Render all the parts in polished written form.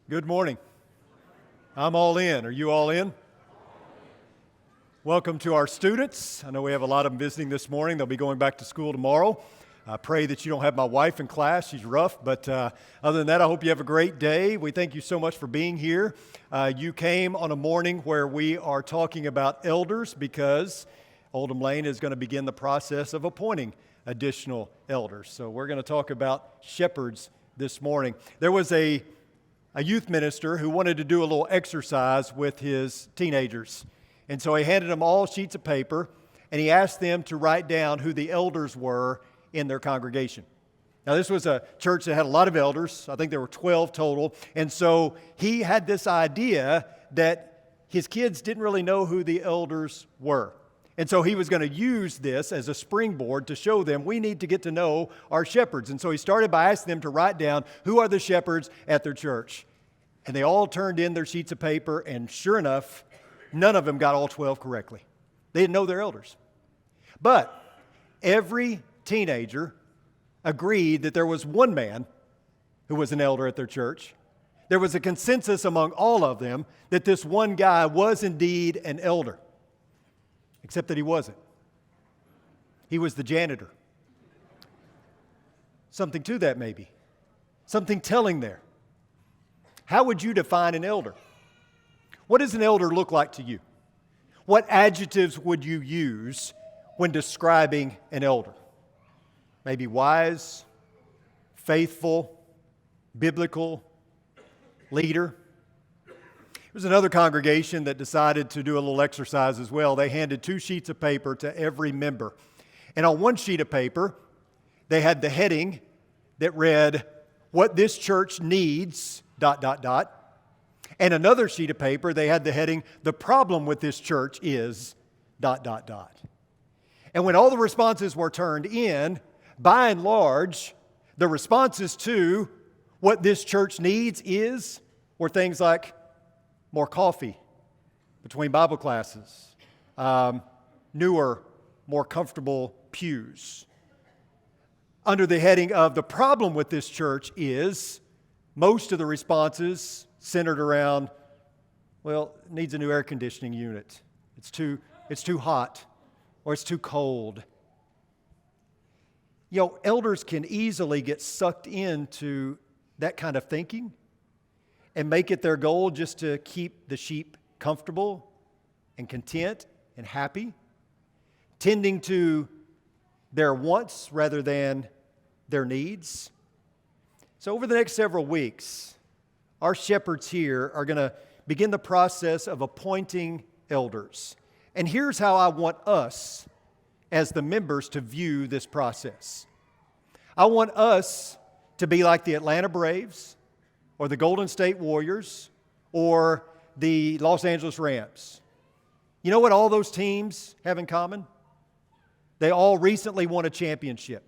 Good morning. I'm all in. Are you all in? Welcome to our students. I know we have a lot of them visiting this morning. They'll be going back to school tomorrow. I pray that you don't have my wife in class. She's rough, but other than that, I hope you have a great day. We thank you so much for being here. You came on a morning where we are talking about elders because Oldham Lane is going to begin the process of appointing additional elders. So we're going to talk about shepherds this morning. There was a youth minister who wanted to do a little exercise with his teenagers. And so he handed them all sheets of paper, and he asked them to write down who the elders were in their congregation. Now, this was a church that had a lot of elders. I think there were 12 total. And so he had this idea that his kids didn't really know who the elders were. And so he was going to use this as a springboard to show them we need to get to know our shepherds. And so he started by asking them to write down who are the shepherds at their church. And they all turned in their sheets of paper, and sure enough, none of them got all 12 correctly. They didn't know their elders. But every teenager agreed that there was one man who was an elder at their church. There was a consensus among all of them that this one guy was indeed an elder. Except that he wasn't. He was the janitor. Something to that maybe. Something telling there. How would you define an elder? What does an elder look like to you? What adjectives would you use when describing an elder? Maybe wise, faithful, biblical, leader. There was another congregation that decided to do a little exercise as well. They handed 2 sheets of paper to every member. And on one sheet of paper, they had the heading that read, "What this church needs, ... And another sheet of paper, they had the heading, "The problem with this church is ... And when all the responses were turned in, by and large, the responses to what this church needs were things like more coffee between Bible classes, newer, more comfortable pews. Under the heading of the problem with this church most of the responses centered around, well, it needs a new air conditioning unit. It's too hot, or it's too cold. You know, elders can easily get sucked into that kind of thinking and make it their goal just to keep the sheep comfortable and content and happy, tending to their wants rather than their needs. So over the next several weeks, our shepherds here are going to begin the process of appointing elders. And here's how I want us, as the members, to view this process. I want us to be like the Atlanta Braves, or the Golden State Warriors, or the Los Angeles Rams. You know what all those teams have in common? They all recently won a championship.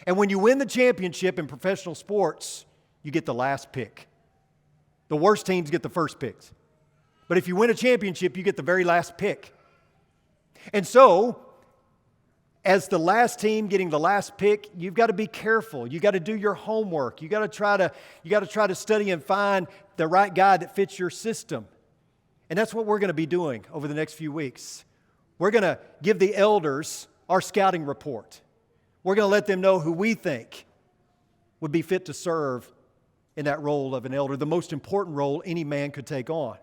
And when you win the championship in professional sports, you get the last pick. The worst teams get the first picks. But if you win a championship, you get the very last pick. And so, as the last team getting the last pick, you've got to be careful. You've got to do your homework. You've got to try to study and find the right guy that fits your system. And that's what we're going to be doing over the next few weeks. We're going to give the elders our scouting report. We're going to let them know who we think would be fit to serve in that role of an elder, the most important role any man could take on.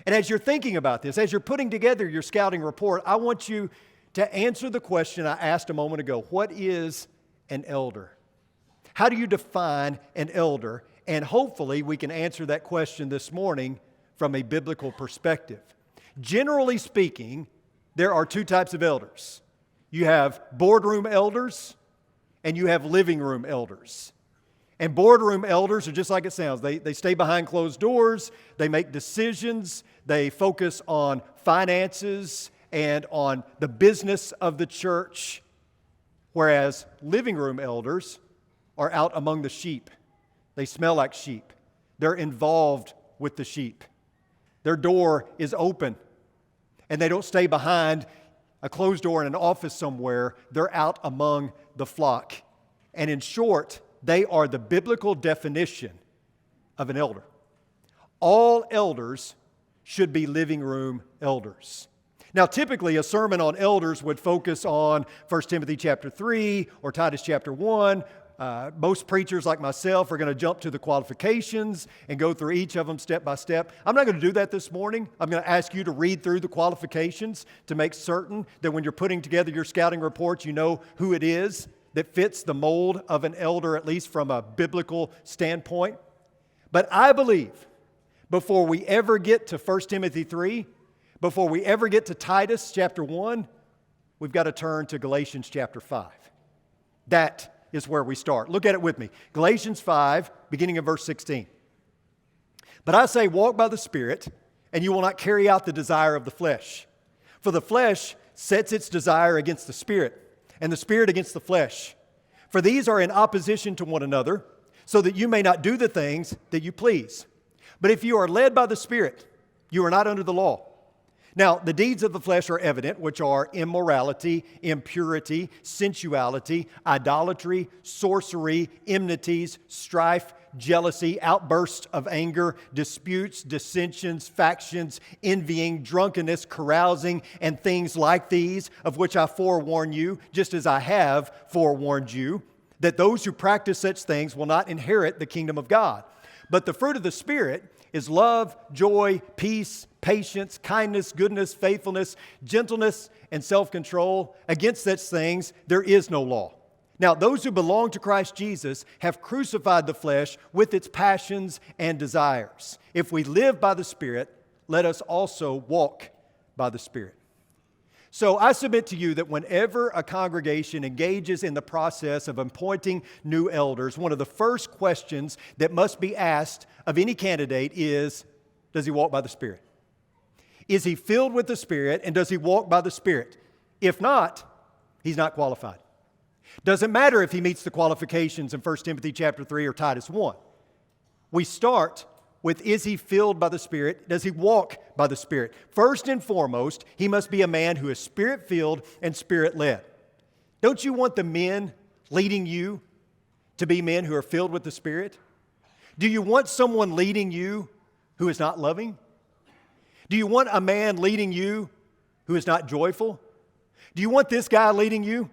And as you're thinking about this, as you're putting together your scouting report, I want you to answer the question I asked a moment ago. What is an elder? How do you define an elder? And hopefully we can answer that question this morning from a biblical perspective. Generally speaking, there are 2 types of elders. You have boardroom elders and you have living room elders. And boardroom elders are just like it sounds. They stay behind closed doors. They make decisions. They focus on finances and on the business of the church. Whereas living room elders are out among the sheep. They smell like sheep. They're involved with the sheep. Their door is open. And they don't stay behind a closed door in an office somewhere. They're out among the flock. And in short, they are the biblical definition of an elder. All elders should be living room elders. Now, typically, a sermon on elders would focus on 1 Timothy chapter 3 or Titus chapter 1. Most preachers like myself are going to jump to the qualifications and go through each of them step by step. I'm not going to do that this morning. I'm going to ask you to read through the qualifications to make certain that when you're putting together your scouting reports, you know who it is that fits the mold of an elder, at least from a biblical standpoint. But I believe before we ever get to 1 Timothy 3, before we ever get to Titus chapter 1, we've got to turn to Galatians chapter 5. That is where we start. Look at it with me. Galatians 5, beginning of verse 16. But I say, walk by the Spirit, and you will not carry out the desire of the flesh. For the flesh sets its desire against the Spirit, and the Spirit against the flesh. For these are in opposition to one another, so that you may not do the things that you please. But if you are led by the Spirit, you are not under the law. Now, the deeds of the flesh are evident, which are immorality, impurity, sensuality, idolatry, sorcery, enmities, strife, jealousy, outbursts of anger, disputes, dissensions, factions, envying, drunkenness, carousing, and things like these, of which I forewarn you, just as I have forewarned you, that those who practice such things will not inherit the kingdom of God. But the fruit of the Spirit is love, joy, peace, patience, kindness, goodness, faithfulness, gentleness, and self-control. Against such things there is no law. Now, those who belong to Christ Jesus have crucified the flesh with its passions and desires. If we live by the Spirit, let us also walk by the Spirit. So I submit to you that whenever a congregation engages in the process of appointing new elders, one of the first questions that must be asked of any candidate is, does he walk by the Spirit? Is he filled with the Spirit, and does he walk by the Spirit? If not, he's not qualified. Doesn't matter if he meets the qualifications in 1 Timothy chapter 3 or Titus 1. We start with, is he filled by the Spirit? Does he walk by the Spirit? First and foremost, he must be a man who is Spirit-filled and Spirit-led. Don't you want the men leading you to be men who are filled with the Spirit? Do you want someone leading you who is not loving? Do you want a man leading you who is not joyful? Do you want this guy leading you?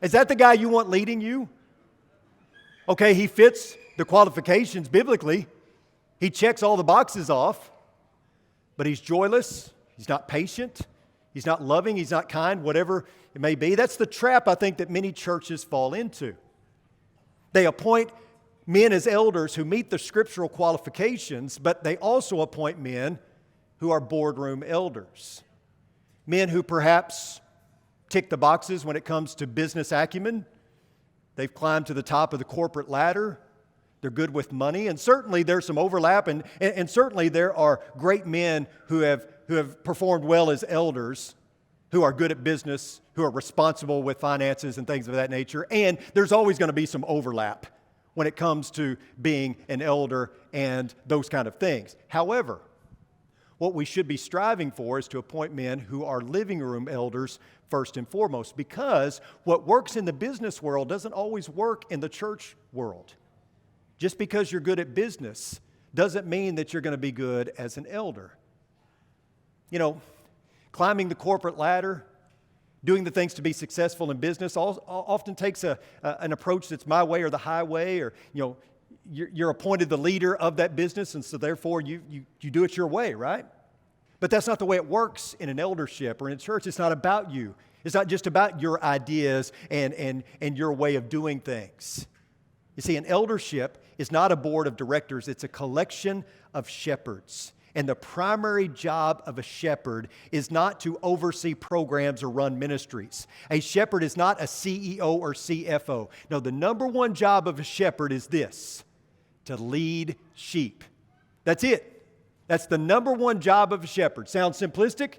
Is that the guy you want leading you? Okay, he fits the qualifications biblically. He checks all the boxes off, but he's joyless, he's not patient, he's not loving, he's not kind, whatever it may be. That's the trap I think that many churches fall into. They appoint men as elders who meet the scriptural qualifications, but they also appoint men who are boardroom elders. Men who perhaps tick the boxes when it comes to business acumen. They've climbed to the top of the corporate ladder. They're good with money, and certainly there's some overlap, and certainly there are great men who have performed well as elders, who are good at business, who are responsible with finances and things of that nature, and there's always going to be some overlap when it comes to being an elder and those kind of things. However, what we should be striving for is to appoint men who are living room elders first and foremost, because what works in the business world doesn't always work in the church world. Just because you're good at business doesn't mean that you're going to be good as an elder. You know, climbing the corporate ladder, doing the things to be successful in business often takes an approach that's my way or the highway, or, you know, you're appointed the leader of that business, and so therefore you do it your way, right? But that's not the way it works in an eldership or in a church. It's not about you. It's not just about your ideas and your way of doing things. You see, an eldership is not a board of directors. It's a collection of shepherds. And the primary job of a shepherd is not to oversee programs or run ministries. A shepherd is not a CEO or CFO. No, the number one job of a shepherd is this: to lead sheep. That's it. That's the number one job of a shepherd. Sounds simplistic?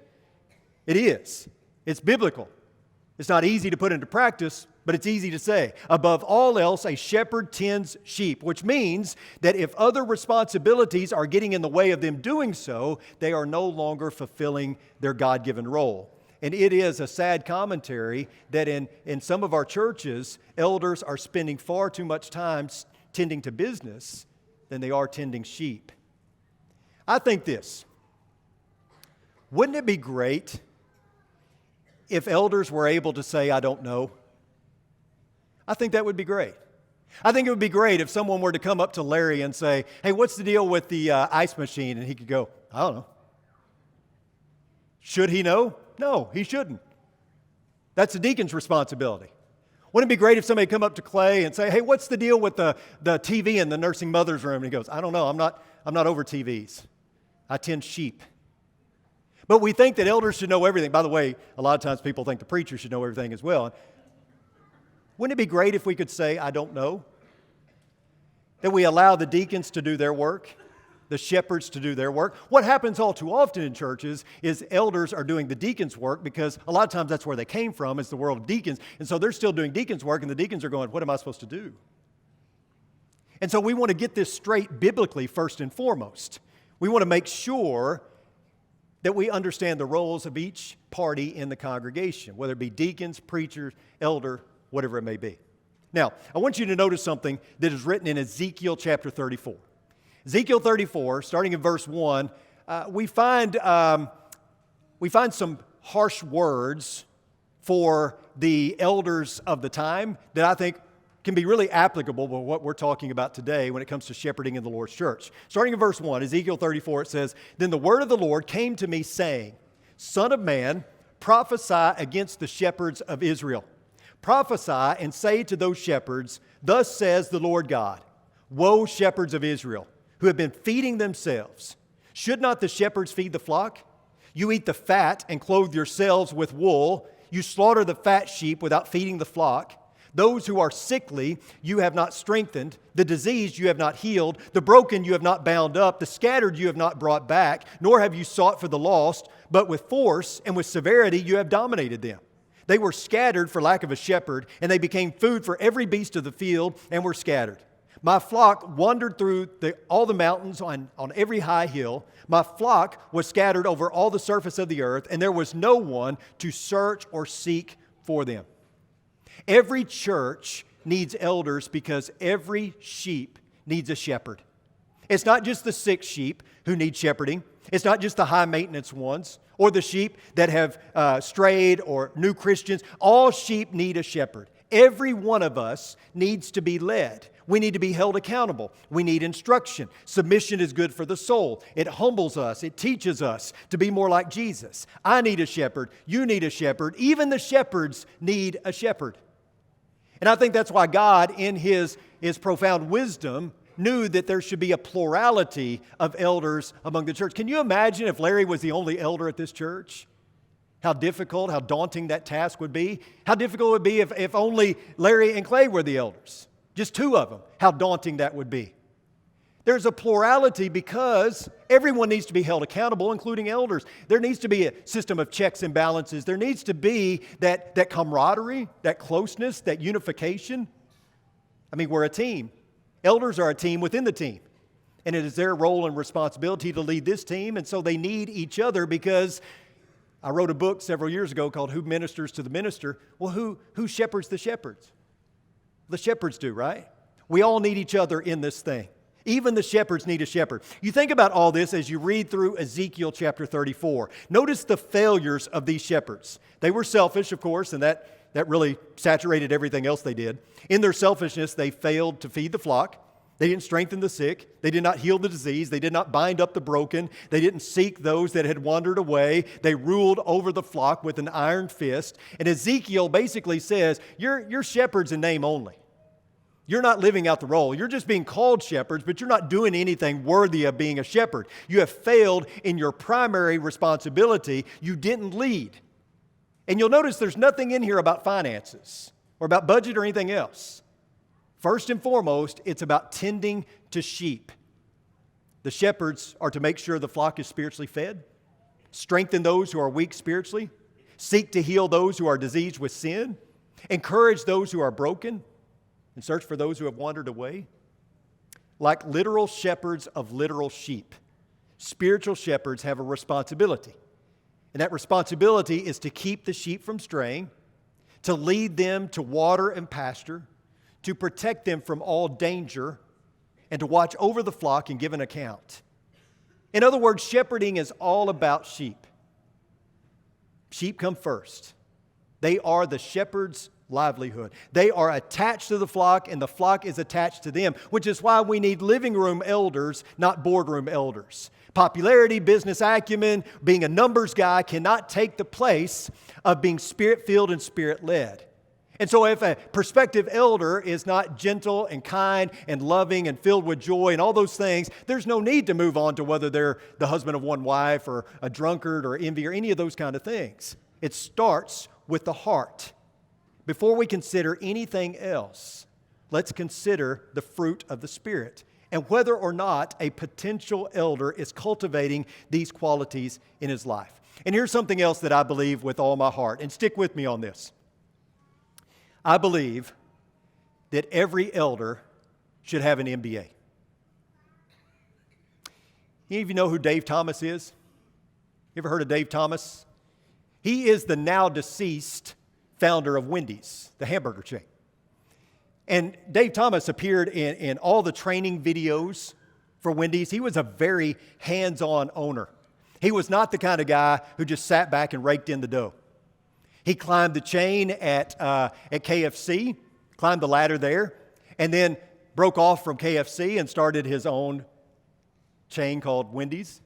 It is. It's biblical. It's not easy to put into practice, but it's easy to say. Above all else, a shepherd tends sheep, which means that if other responsibilities are getting in the way of them doing so, they are no longer fulfilling their God-given role. And it is a sad commentary that in some of our churches, elders are spending far too much time tending to business than they are tending sheep. I think this. Wouldn't it be great if elders were able to say, I don't know? I think that would be great. I think it would be great if someone were to come up to Larry and say, hey, what's the deal with the ice machine? And he could go, I don't know. Should he know? No, he shouldn't. That's the deacon's responsibility. Wouldn't it be great if somebody come up to Clay and say, hey, what's the deal with the TV in the nursing mother's room? And he goes, I don't know. I'm not over TVs. I tend sheep. But we think that elders should know everything. By the way, a lot of times people think the preacher should know everything as well. Wouldn't it be great if we could say, I don't know? That we allow the deacons to do their work, the shepherds to do their work. What happens all too often in churches is elders are doing the deacons' work because a lot of times that's where they came from, is the world of deacons. And so they're still doing deacons' work, and the deacons are going, what am I supposed to do? And so we want to get this straight biblically first and foremost. We want to make sure that we understand the roles of each party in the congregation, whether it be deacons, preachers, elder, whatever it may be. Now, I want you to notice something that is written in Ezekiel chapter 34. Ezekiel 34, starting in verse 1, we find some harsh words for the elders of the time that I think can be really applicable to what we're talking about today when it comes to shepherding in the Lord's church. Starting in verse 1, Ezekiel 34, it says, Then the word of the Lord came to me, saying, Son of man, prophesy against the shepherds of Israel. Prophesy and say to those shepherds, Thus says the Lord God, Woe, shepherds of Israel, who have been feeding themselves. Should not the shepherds feed the flock? You eat the fat and clothe yourselves with wool. You slaughter the fat sheep without feeding the flock. Those who are sickly you have not strengthened. The diseased you have not healed. The broken you have not bound up. The scattered you have not brought back. Nor have you sought for the lost. But with force and with severity you have dominated them. They were scattered for lack of a shepherd, and they became food for every beast of the field and were scattered. My flock wandered through all the mountains on every high hill. My flock was scattered over all the surface of the earth, and there was no one to search or seek for them. Every church needs elders because every sheep needs a shepherd. It's not just the sick sheep who need shepherding. It's not just the high maintenance ones or the sheep that have strayed or new Christians. All sheep need a shepherd. Every one of us needs to be led. We need to be held accountable. We need instruction. Submission is good for the soul. It humbles us. It teaches us to be more like Jesus. I need a shepherd. You need a shepherd. Even the shepherds need a shepherd. And I think that's why God, in His profound wisdom, knew that there should be a plurality of elders among the church. Can you imagine if Larry was the only elder at this church? How difficult, how daunting that task would be. How difficult it would be if only Larry and Clay were the elders. Just two of them. How daunting that would be. There's a plurality because everyone needs to be held accountable, including elders. There needs to be a system of checks and balances. There needs to be that camaraderie, that closeness, that unification. I mean, we're a team. Elders are a team within the team. And it is their role and responsibility to lead this team. And so they need each other because I wrote a book several years ago called Who Ministers to the Minister? Well, who shepherds the shepherds? The shepherds do, right? We all need each other in this thing. Even the shepherds need a shepherd. You think about all this as you read through Ezekiel chapter 34. Notice the failures of these shepherds. They were selfish, of course, and that really saturated everything else they did. In their selfishness, they failed to feed the flock. They didn't strengthen the sick. They did not heal the disease. They did not bind up the broken. They didn't seek those that had wandered away. They ruled over the flock with an iron fist. And Ezekiel basically says, you're shepherds in name only. You're not living out the role. You're just being called shepherds, but you're not doing anything worthy of being a shepherd. You have failed in your primary responsibility. You didn't lead. And you'll notice there's nothing in here about finances or about budget or anything else. First and foremost, it's about tending to sheep. The shepherds are to make sure the flock is spiritually fed, strengthen those who are weak spiritually, seek to heal those who are diseased with sin, encourage those who are broken, and search for those who have wandered away. Like literal shepherds of literal sheep, spiritual shepherds have a responsibility. And that responsibility is to keep the sheep from straying, to lead them to water and pasture, to protect them from all danger, and to watch over the flock and give an account. In other words, shepherding is all about sheep. Sheep come first. They are the shepherd's livelihood. They are attached to the flock, and the flock is attached to them, which is why we need living room elders, not boardroom elders. Popularity, business acumen, being a numbers guy cannot take the place of being spirit-filled and spirit-led. And so if a prospective elder is not gentle and kind and loving and filled with joy and all those things, there's no need to move on to whether they're the husband of one wife or a drunkard or envy or any of those kind of things. It starts with the heart. Before we consider anything else, let's consider the fruit of the Spirit and whether or not a potential elder is cultivating these qualities in his life. And here's something else that I believe with all my heart, and stick with me on this. I believe that every elder should have an MBA. Any of you know who Dave Thomas is? You ever heard of Dave Thomas? He is the now deceased founder of Wendy's, the hamburger chain. And Dave Thomas appeared in all the training videos for Wendy's. He was a very hands-on owner. He was not the kind of guy who just sat back and raked in the dough. He climbed the chain at KFC, climbed the ladder there, and then broke off from KFC and started his own chain called Wendy's.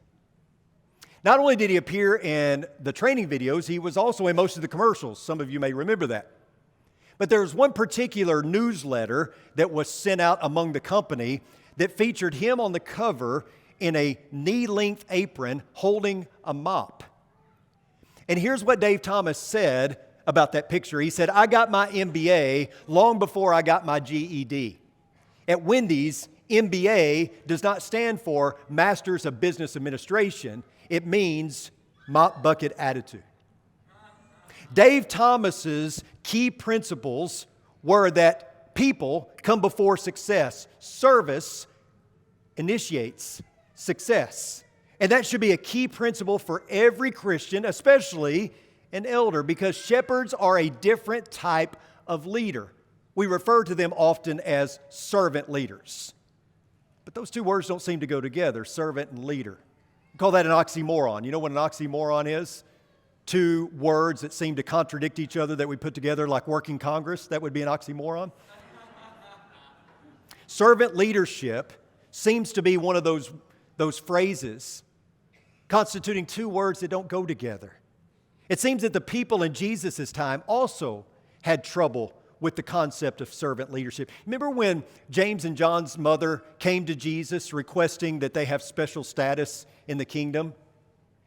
Not only did he appear in the training videos, he was also in most of the commercials. Some of you may remember that. But there was one particular newsletter that was sent out among the company that featured him on the cover in a knee-length apron holding a mop. And here's what Dave Thomas said about that picture. He said, "I got my MBA long before I got my GED. At Wendy's, MBA does not stand for Masters of Business Administration. It means mop bucket attitude." Dave Thomas's key principles were that people come before success. Service initiates success. And that should be a key principle for every Christian, especially an elder, because shepherds are a different type of leader. We refer to them often as servant leaders. But those two words don't seem to go together, servant and leader. We call that an oxymoron. You know what an oxymoron is? Two words that seem to contradict each other that we put together like working Congress. That would be an oxymoron. Servant leadership seems to be one of those phrases constituting two words that don't go together. It seems that the people in Jesus' time also had trouble with the concept of servant leadership. Remember when James and John's mother came to Jesus requesting that they have special status in the kingdom?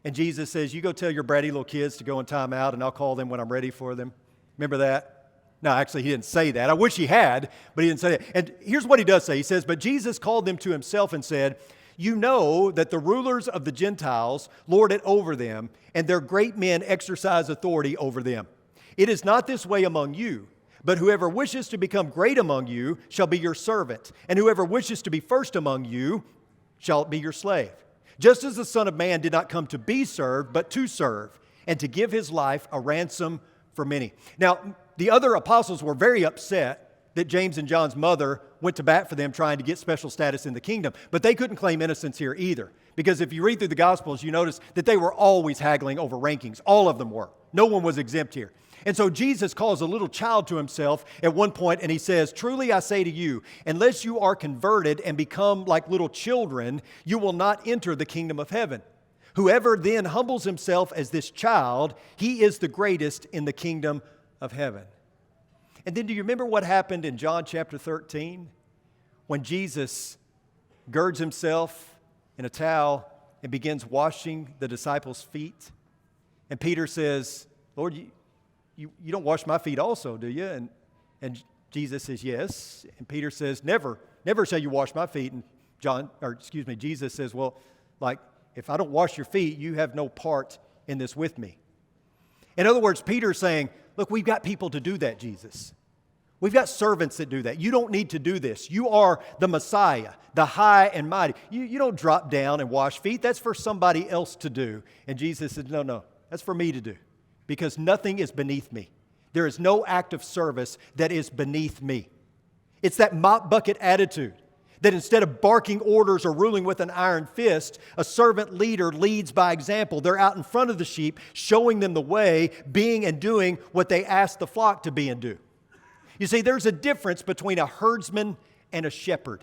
And Jesus says, "You go tell your bratty little kids to go in time out, and I'll call them when I'm ready for them." Remember that? No, actually, he didn't say that. I wish he had, but he didn't say that. And here's what he does say. He says, "But Jesus called them to himself and said, 'You know that the rulers of the Gentiles lord it over them, and their great men exercise authority over them. It is not this way among you, but whoever wishes to become great among you shall be your servant, and whoever wishes to be first among you shall be your slave. Just as the Son of Man did not come to be served, but to serve, and to give his life a ransom for many.'" Now, the other apostles were very upset that James and John's mother went to bat for them trying to get special status in the kingdom. But they couldn't claim innocence here either. Because if you read through the Gospels, you notice that they were always haggling over rankings. All of them were. No one was exempt here. And so Jesus calls a little child to himself at one point, and he says, "Truly I say to you, unless you are converted and become like little children, you will not enter the kingdom of heaven. Whoever then humbles himself as this child, he is the greatest in the kingdom of heaven." And then do you remember what happened in John chapter 13? When Jesus girds himself in a towel and begins washing the disciples' feet. And Peter says, "Lord, you don't wash my feet also, do you?" And Jesus says, "Yes." And Peter says, never shall you wash my feet." And Jesus says, "Well, like, if I don't wash your feet, you have no part in this with me." In other words, Peter's saying, "Look, we've got people to do that, Jesus. We've got servants that do that. You don't need to do this. You are the Messiah, the high and mighty. You don't drop down and wash feet. That's for somebody else to do." And Jesus said, No, that's for me to do, because nothing is beneath me. There is no act of service that is beneath me. It's that mop bucket attitude That instead of barking orders or ruling with an iron fist, a servant leader leads by example. They're out in front of the sheep, showing them the way, being and doing what they ask the flock to be and do. You see, there's a difference between a herdsman and a shepherd.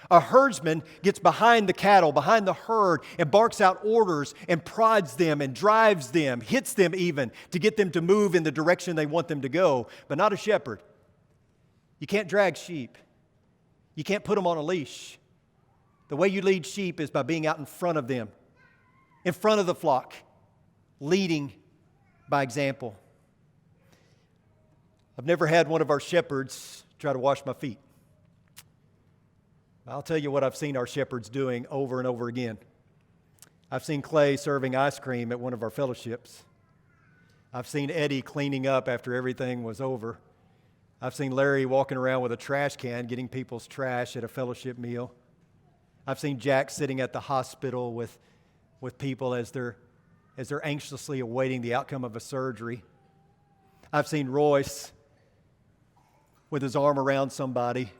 A herdsman gets behind the cattle, behind the herd, and barks out orders and prods them and drives them, hits them even, to get them to move in the direction they want them to go, but not a shepherd. You can't drag sheep. You can't put them on a leash. The way you lead sheep is by being out in front of them, in front of the flock, leading by example. I've never had one of our shepherds try to wash my feet. I'll tell you what I've seen our shepherds doing over and over again. I've seen Clay serving ice cream at one of our fellowships. I've seen Eddie cleaning up after everything was over. I've seen Larry walking around with a trash can, getting people's trash at a fellowship meal. I've seen Jack sitting at the hospital with people as they're anxiously awaiting the outcome of a surgery. I've seen Royce with his arm around somebody,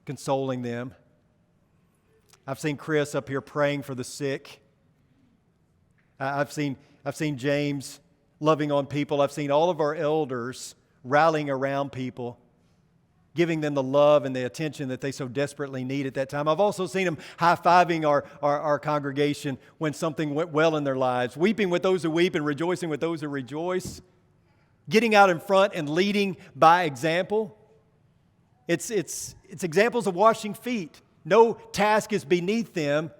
consoling them. I've seen Chris up here praying for the sick. I've seen James loving on people. I've seen all of our elders rallying around people, giving them the love and the attention that they so desperately need at that time. I've also seen them high-fiving our congregation when something went well in their lives, weeping with those who weep and rejoicing with those who rejoice, getting out in front and leading by example. It's examples of washing feet. No task is beneath them,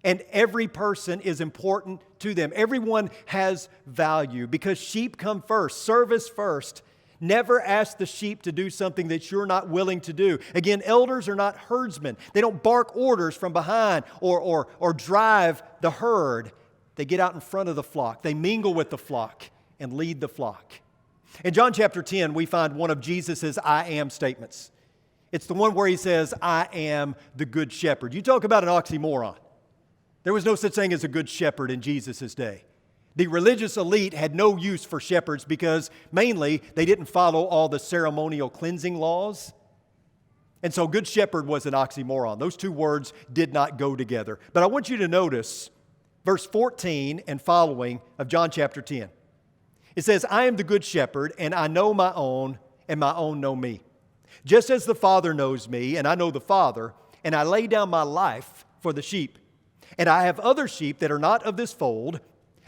and every person is important to them. Everyone has value because sheep come first, service first. Never ask the sheep to do something that you're not willing to do. Again, elders are not herdsmen. They don't bark orders from behind or drive the herd. They get out in front of the flock. They mingle with the flock and lead the flock. In John chapter 10, we find one of Jesus' I am statements. It's the one where he says, I am the good shepherd. You talk about an oxymoron. There was no such thing as a good shepherd in Jesus' day. The religious elite had no use for shepherds because mainly they didn't follow all the ceremonial cleansing laws. And so good shepherd was an oxymoron. Those two words did not go together. But I want you to notice verse 14 and following of John chapter 10. It says, I am the good shepherd, and I know my own, and my own know me. Just as the Father knows me, and I know the Father, and I lay down my life for the sheep. And I have other sheep that are not of this fold.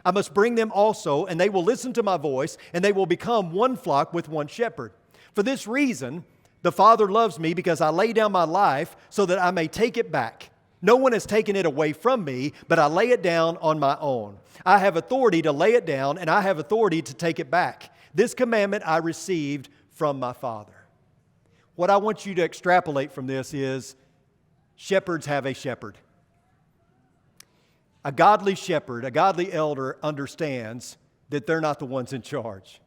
I must bring them also, and they will listen to my voice, and they will become one flock with one shepherd. For this reason, the Father loves me, because I lay down my life so that I may take it back. No one has taken it away from me, but I lay it down on my own. I have authority to lay it down, and I have authority to take it back. This commandment I received from my Father. What I want you to extrapolate from this is shepherds have a shepherd. A godly shepherd, a godly elder understands that they're not the ones in charge.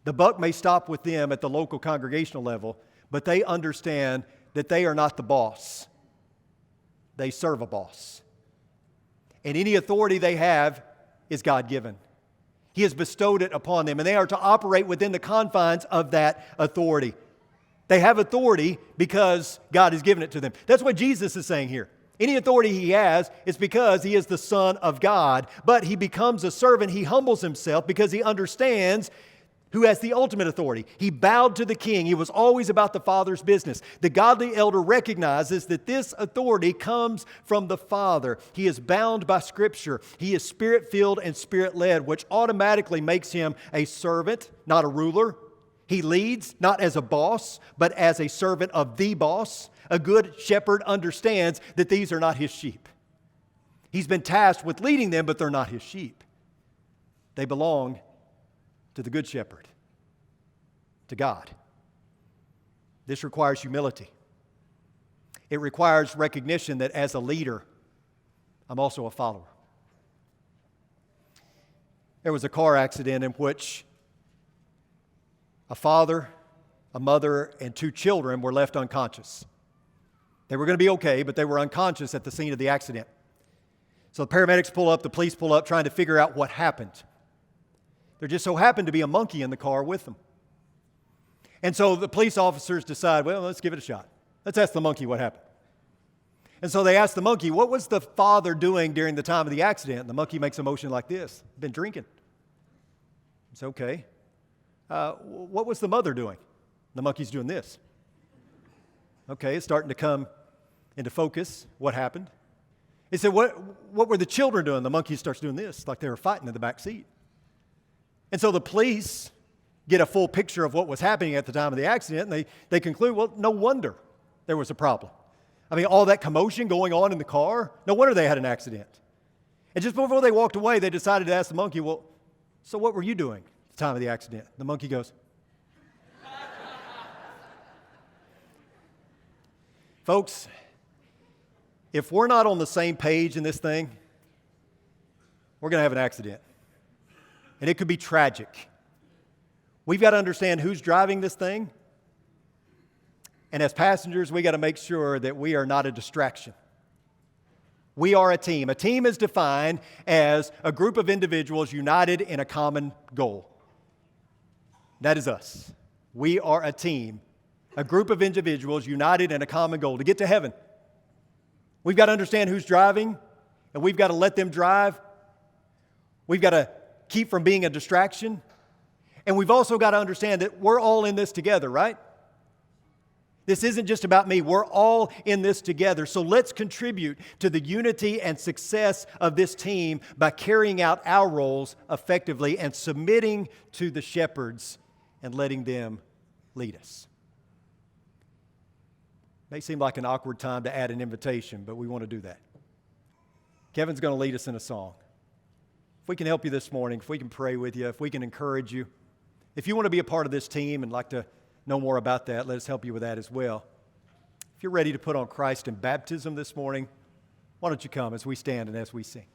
The buck may stop with them at the local congregational level, but they understand that they are not the boss. They serve a boss. And any authority they have is God-given. He has bestowed it upon them, and they are to operate within the confines of that authority. They have authority because God has given it to them. That's what Jesus is saying here. Any authority he has is because he is the Son of God, but he becomes a servant. He humbles himself because he understands who has the ultimate authority. He bowed to the king. He was always about the Father's business. The godly elder recognizes that this authority comes from the Father. He is bound by Scripture. He is Spirit-filled and Spirit-led, which automatically makes him a servant, not a ruler. He leads not as a boss, but as a servant of the boss. A good shepherd understands that these are not his sheep. He's been tasked with leading them, but they're not his sheep. They belong to the good shepherd, to God. This requires humility. It requires recognition that as a leader, I'm also a follower. There was a car accident in which a father, a mother, and two children were left unconscious. They were going to be okay, but they were unconscious at the scene of the accident. So the paramedics pull up, the police pull up, trying to figure out what happened. There just so happened to be a monkey in the car with them. And so the police officers decide, well, let's give it a shot. Let's ask the monkey what happened. And so they ask the monkey, what was the father doing during the time of the accident? And the monkey makes a motion like this, been drinking. It's okay. What was the mother doing? The monkey's doing this. Okay, it's starting to come into focus. What happened? He said, what were the children doing? The monkey starts doing this, like they were fighting in the back seat. And so the police get a full picture of what was happening at the time of the accident, and they conclude, well, no wonder there was a problem. I mean, all that commotion going on in the car, no wonder they had an accident. And just before they walked away, they decided to ask the monkey, well, so what were you doing at the time of the accident? The monkey goes, folks, if we're not on the same page in this thing, we're going to have an accident. And it could be tragic. We've got to understand who's driving this thing. And as passengers, we got to make sure that we are not a distraction. We are a team. A team is defined as a group of individuals united in a common goal. That is us. We are a team, a group of individuals united in a common goal to get to heaven. We've got to understand who's driving, and we've got to let them drive. We've got to keep from being a distraction. And we've also got to understand that we're all in this together, right? This isn't just about me. We're all in this together. So let's contribute to the unity and success of this team by carrying out our roles effectively and submitting to the shepherds and letting them lead us. May seem like an awkward time to add an invitation, but we want to do that. Kevin's going to lead us in a song. If we can help you this morning, if we can pray with you, if we can encourage you, if you want to be a part of this team and like to know more about that, let us help you with that as well. If you're ready to put on Christ in baptism this morning, why don't you come as we stand and as we sing.